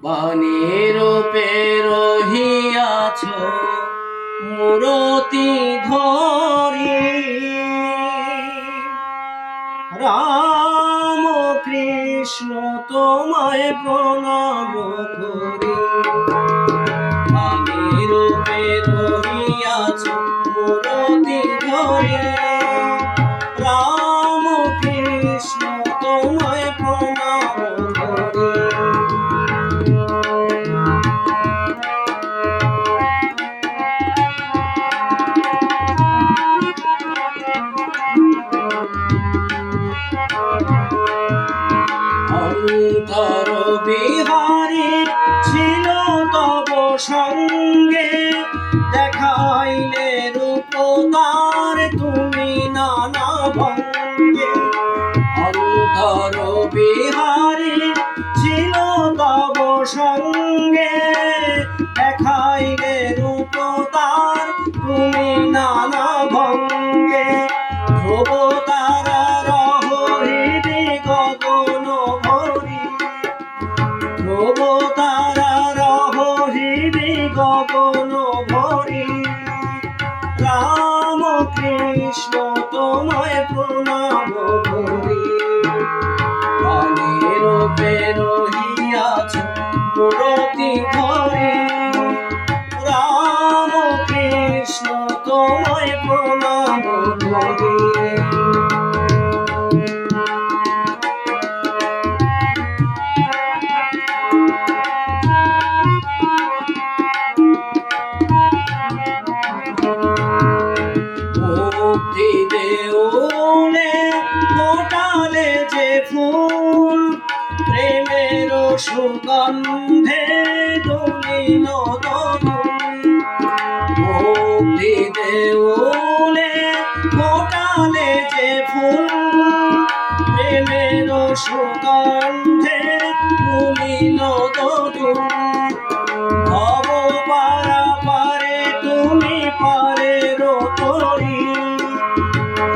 বাণীর রূপে রহিয়াছ মূরতি ধরি, রাম কৃষ্ণ তোমায় প্রণাম করি। বাণীর রূপে রহিয়াছ মূরতি ধরি, রাম কৃষ্ণ তোমায় প্রণাম করি। অন্তর বিহারী ছিল তব সঙ্গে, দেখাইলে রূপ তার তুমি নানা ভঙ্গে। অন্তর বিহারী ছিল তব সঙ্গে, দেখাইলে রূপ তার তুমি নানা ভঙ্গে। ধ্রুব তারা রহরি গগন ভরি, ধ্রুব তারা রহরি গগন ভরি, রাম কৃষ্ণ তোমায় প্রণাম করি। বাণীর রূপে রহিয়াছ মূরতি ধরি, রাম কৃষ্ণ তোমায় প্রণাম করি। মুক্তি দেউলে ফোটালে যে ফুল, প্রেমের সুগন্ধে দুলিল দোল। মুক্তি দেউলে ফোটালে যে ফুল, প্রেমের সুগন্ধে দুলিল দোল। ভব পারা পারে তুমি পারের তরি,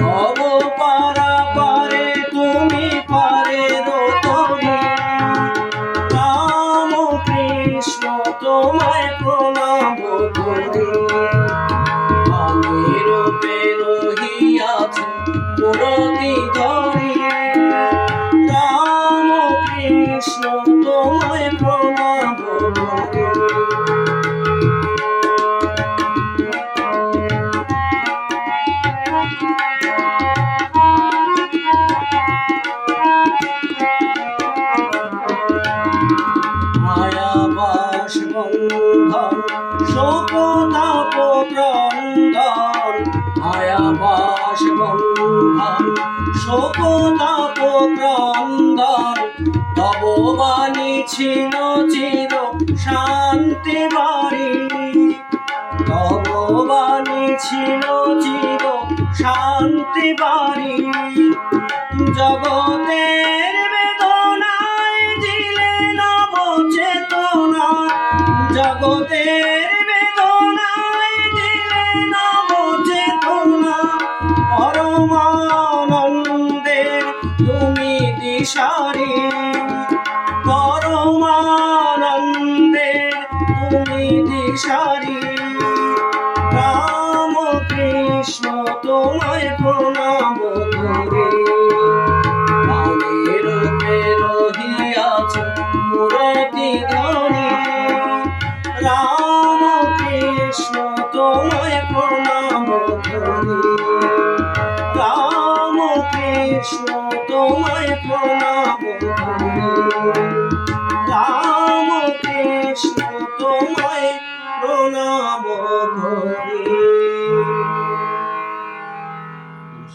ভব পারা পারে তুমি পারের তরি, রাম কৃষ্ণ তোমায় প্রণাম করি। বাণীর রূপে রহিয়াছ মূরতি ধরি, রাম কৃষ্ণ তোমায় প্রণাম করি। মায়াবাস বন্ধন শোকতাপ ক্রন্দন, মায়াবাস বন্ধন শোকতাপ ক্রন্দন। তব বাণী ছিল চির শান্তি বাণী, তব বাণী ছিল চির শান্তি বাণী। জগতের বেদনায় দিলে নব চেতনা, জগতের বেদনায় দিলে নব চেতনা। পরমানন্দের তুমি দিশারি, পরমানন্দের তুমি দিশারি, রাম কৃষ্ণ তোমায় প্রণাম করি। বাণীর রূপে রহিয়াছ মূরতি ধরি, রাম কৃষ্ণ তোমায় প্রণাম করি। রাম কৃষ্ণ তোমায় প্রণাম করি, রাম কৃষ্ণ তোমায় প্রণাম করি।